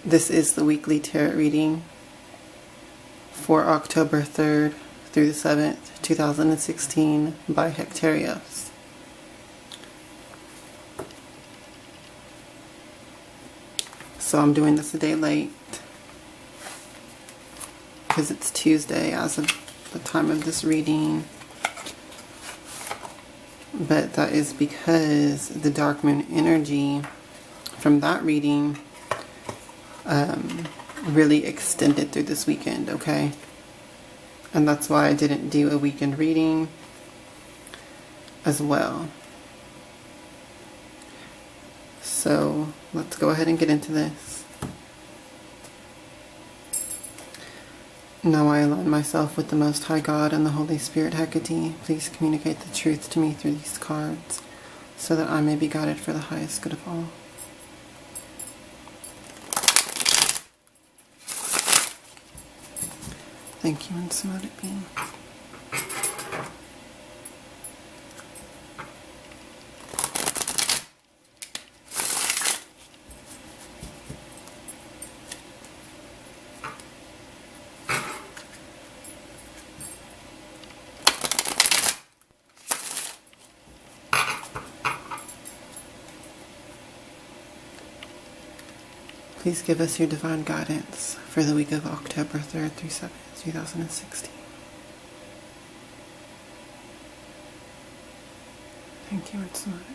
This is the weekly tarot reading for October 3rd through the 7th, 2016 by Hekterios. So I'm doing this a day late because it's Tuesday as of the time of this reading. But that is because the dark moon energy from that reading really extended through this weekend, okay? And that's why I didn't do a weekend reading as well. So let's go ahead and get into this. Now I align myself with the Most High God and the Holy Spirit Hecate. Please communicate the truth to me through these cards so that I may be guided for the highest good of all. Thank you, and so let it be. Please give us your divine guidance for the week of October 3rd through 7th, 2016. Thank you, and so let it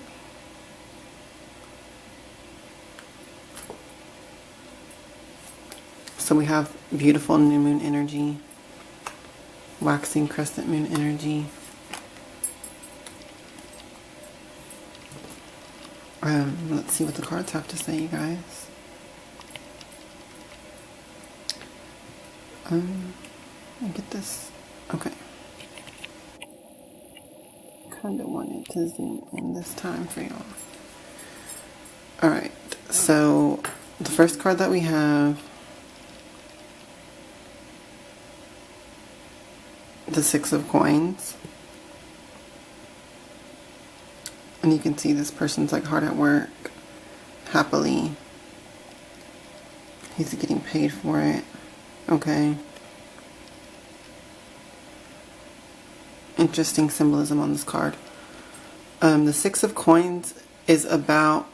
be. So we have beautiful new moon energy, waxing crescent moon energy. Let's see what the cards have to say, you guys. Let me get this. Okay. Kind of wanted to zoom in this time for y'all. Alright, so the first card that we have, the Six of Coins. And you can see this person's like hard at work, happily. He's getting paid for it. Okay. Interesting symbolism on this card. The Six of Coins is about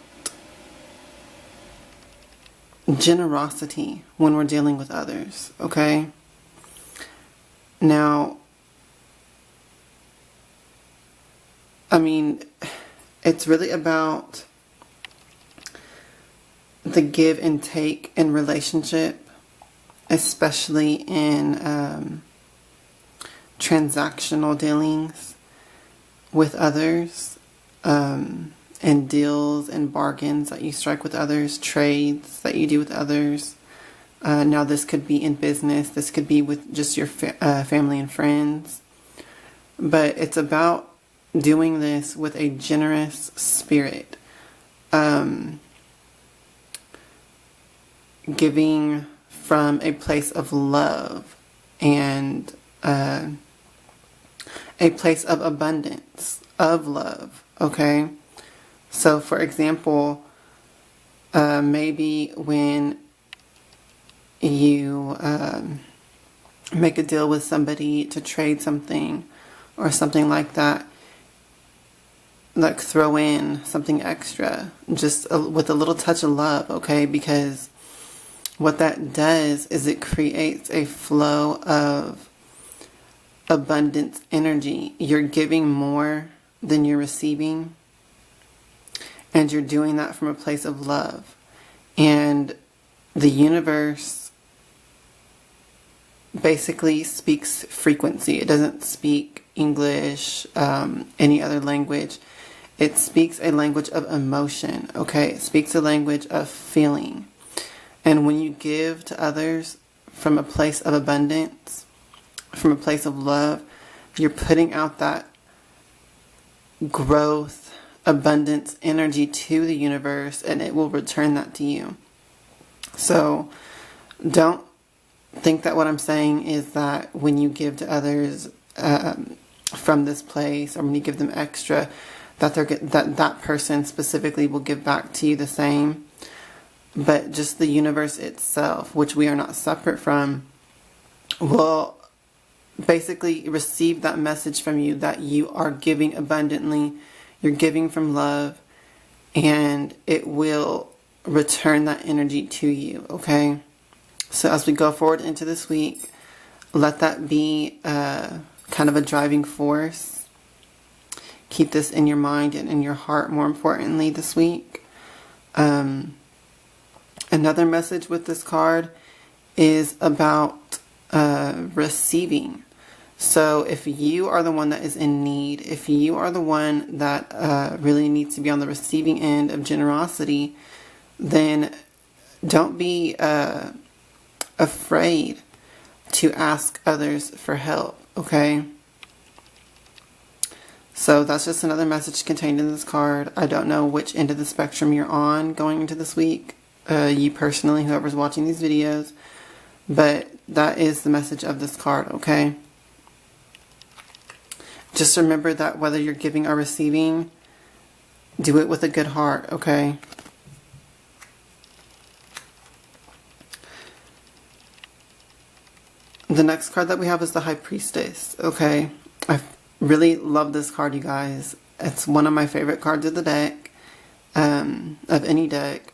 generosity when we're dealing with others. Okay. Now, I mean, it's really about the give and take in relationship, especially in transactional dealings with others, and deals and bargains that you strike with others, trades that you do with others. Now this could be in business, this could be with just your family and friends, but it's about doing this with a generous spirit, giving from a place of love and a place of abundance, of love, okay? So, for example, maybe when you make a deal with somebody to trade something or something like that, like throw in something extra, just with a little touch of love, okay? Because what that does is it creates a flow of abundance energy. You're giving more than you're receiving, and you're doing that from a place of love. And the universe basically speaks frequency. It doesn't speak English, any other language. It speaks a language of emotion, okay? It speaks a language of feeling. And when you give to others from a place of abundance, from a place of love, you're putting out that growth, abundance energy to the universe, and it will return that to you. So don't think that what I'm saying is that when you give to others from this place, or when you give them extra, that that person specifically will give back to you the same. but just the universe itself, which we are not separate from, will basically receive that message from you that you are giving abundantly, you're giving from love, and it will return that energy to you, okay? So as we go forward into this week, let that be kind of a driving force. Keep this in your mind and in your heart, more importantly, this week. Another message with this card is about receiving. So if you are the one that is in need, if you are the one that really needs to be on the receiving end of generosity, then don't be afraid to ask others for help, okay? So that's just another message contained in this card. I don't know which end of the spectrum you're on going into this week, you personally, whoever's watching these videos, but that is the message of this card, okay? Just remember that whether you're giving or receiving, do it with a good heart, okay? The next card that we have is the High Priestess, okay? I really love this card, you guys. It's one of my favorite cards of the deck, of any deck,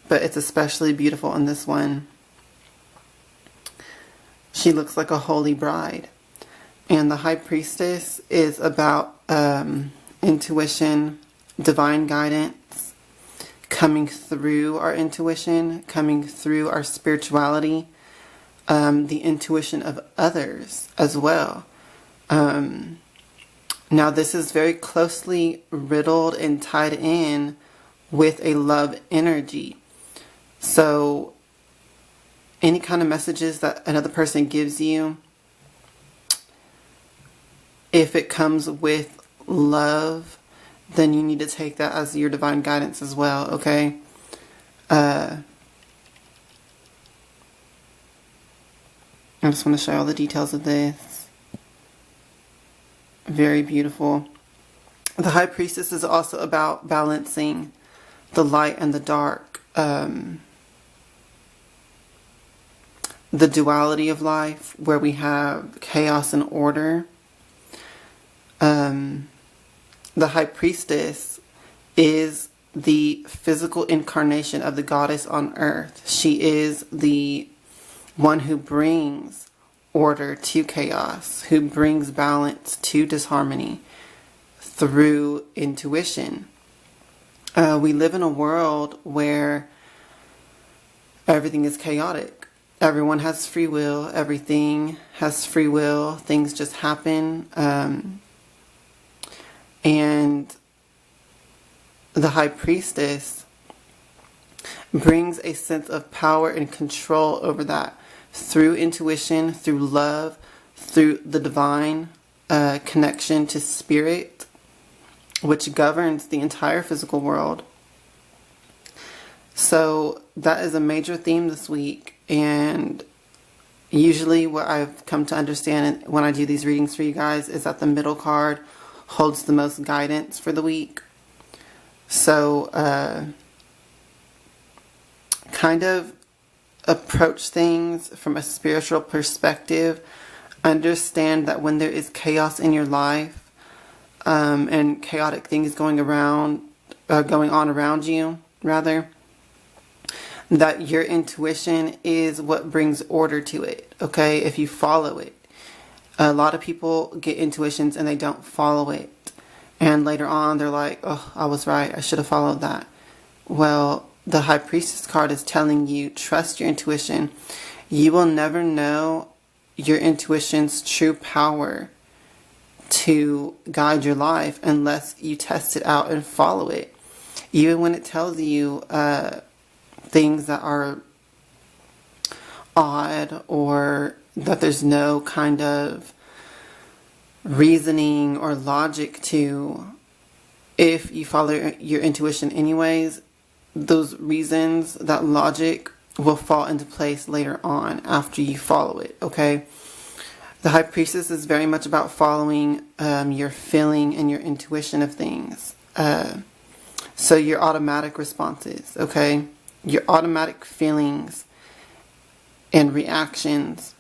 but it's especially beautiful in this one. She looks like a holy bride. And the High Priestess is about intuition, divine guidance, coming through our intuition, coming through our spirituality, the intuition of others as well. Now this is very closely riddled and tied in with a love energy. So any kind of messages that another person gives you, if it comes with love, then you need to take that as your divine guidance as well, okay? I just want to show you all the details of this. Very beautiful. The High Priestess is also about balancing the light and the dark. The duality of life, where we have chaos and order. The High Priestess is the physical incarnation of the goddess on earth. She is the one who brings order to chaos, who brings balance to disharmony through intuition. We live in a world where everything is chaotic. Everyone has free will. Everything has free will. Things just happen. And the High Priestess brings a sense of power and control over that through intuition, through love, through the divine connection to spirit, which governs the entire physical world. So that is a major theme this week. And usually what I've come to understand when I do these readings for you guys is that the middle card holds the most guidance for the week. So kind of approach things from a spiritual perspective. Understand that when there is chaos in your life and chaotic things going on around you, rather, that your intuition is what brings order to it, okay, if you follow it. A lot of people get intuitions and they don't follow it. And later on, they're like, oh, I was right. I should have followed that. Well, the High Priestess card is telling you, trust your intuition. You will never know your intuition's true power to guide your life unless you test it out and follow it. Even when it tells you things that are odd or that there's no kind of reasoning or logic to, if you follow your intuition anyways, those reasons, that logic will fall into place later on after you follow it, okay? The High Priestess is very much about following your feeling and your intuition of things. So your automatic responses, okay? your automatic feelings and reactions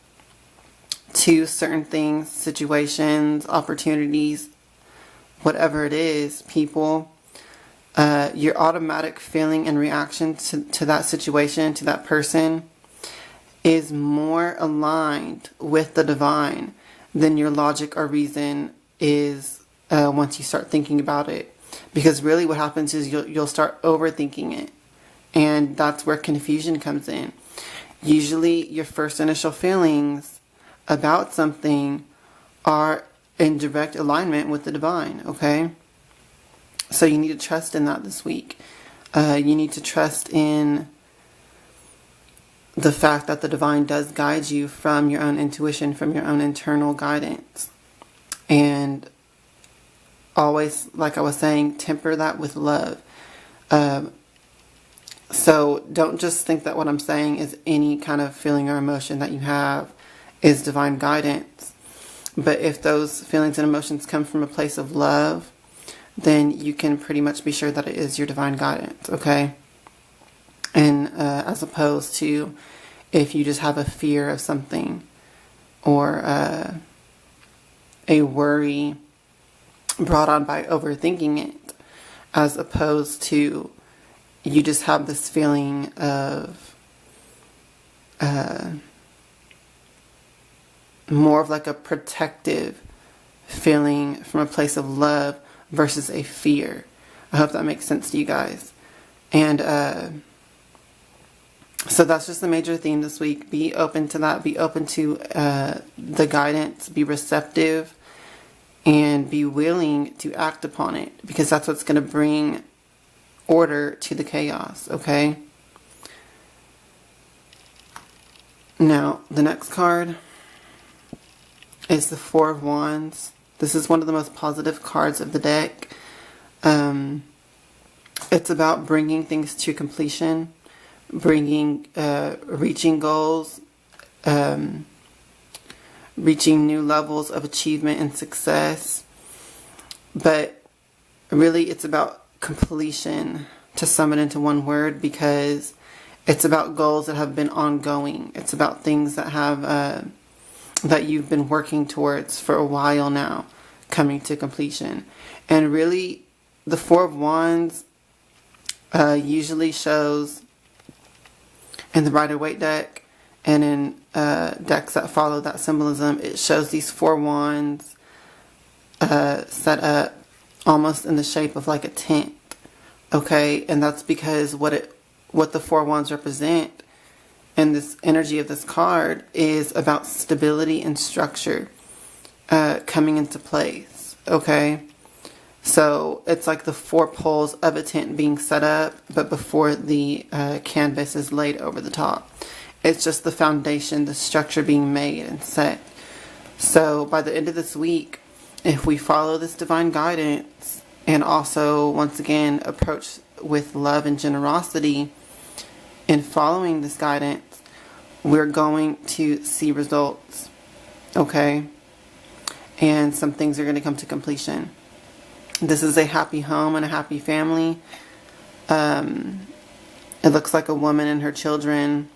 to certain things, situations, opportunities, whatever it is, people, your automatic feeling and reaction to that situation, to that person, is more aligned with the divine than your logic or reason is once you start thinking about it. Because really what happens is you'll start overthinking it. And that's where confusion comes in. Usually your first initial feelings about something are in direct alignment with the divine, okay? So you need to trust in that this week. You need to trust in the fact that the divine does guide you from your own intuition, from your own internal guidance. And always, like I was saying, temper that with love. So don't just think that what I'm saying is any kind of feeling or emotion that you have is divine guidance. But if those feelings and emotions come from a place of love, then you can pretty much be sure that it is your divine guidance, okay? And as opposed to if you just have a fear of something or a worry brought on by overthinking it, as opposed to you just have this feeling of more of like a protective feeling from a place of love versus a fear. I hope that makes sense to you guys. And so that's just the major theme this week. Be open to that. Be open to the guidance. Be receptive. And be willing to act upon it. Because that's what's going to bring order to the chaos. Okay? Now, the next card is the Four of Wands. This is one of the most positive cards of the deck. It's about bringing things to completion, reaching goals, reaching new levels of achievement and success. But really it's about completion, to sum it into one word, because it's about goals that have been ongoing. It's about things that have that you've been working towards for a while now, coming to completion. And really, the Four of Wands usually shows in the Rider-Waite deck and in decks that follow that symbolism, it shows these four wands set up almost in the shape of like a tent. Okay, and that's because what the four wands represent and this energy of this card is about stability and structure coming into place. Okay, so it's like the four poles of a tent being set up, but before the canvas is laid over the top. It's just the foundation, the structure being made and set. So by the end of this week, if we follow this divine guidance and also once again approach with love and generosity in following this guidance, we're going to see results. Okay? And some things are going to come to completion. This is a happy home and a happy family. It looks like a woman and her children.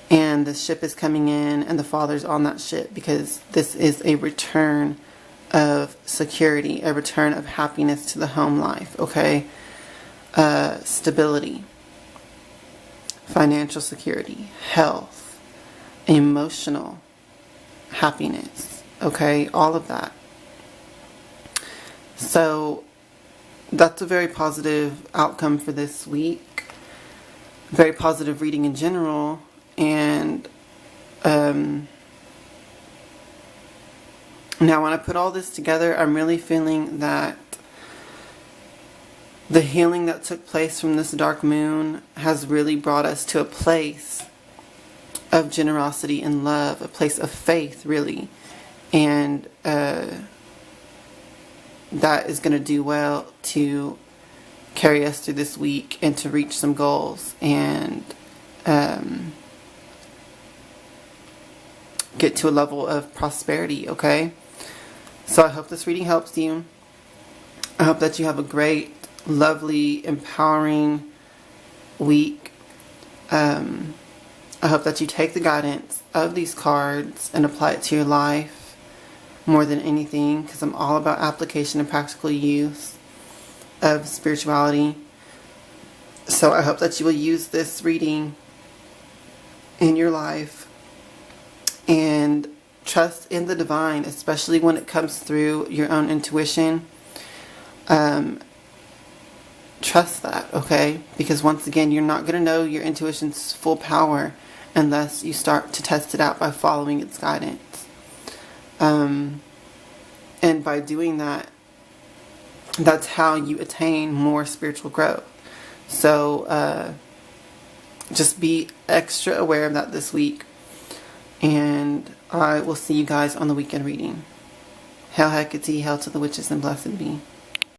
And the ship is coming in and the father's on that ship, because this is a return of security, a return of happiness to the home life. Okay? Stability, financial security, health, emotional happiness. Okay? All of that. So that's a very positive outcome for this week. Very positive reading in general. And now when I put all this together, I'm really feeling that the healing that took place from this dark moon has really brought us to a place of generosity and love, a place of faith, really. And that is going to do well to carry us through this week and to reach some goals and get to a level of prosperity. Okay? So I hope this reading helps you. I hope that you have a great, lovely, empowering week. I hope that you take the guidance of these cards and apply it to your life more than anything, because I'm all about application and practical use of spirituality. So I hope that you will use this reading in your life and trust in the divine, especially when it comes through your own intuition. Trust that, okay? Because once again, you're not going to know your intuition's full power unless you start to test it out by following its guidance. And by doing that, that's how you attain more spiritual growth. So just be extra aware of that this week. And I will see you guys on the weekend reading. Hail Hecate, hail to the witches, and blessed be.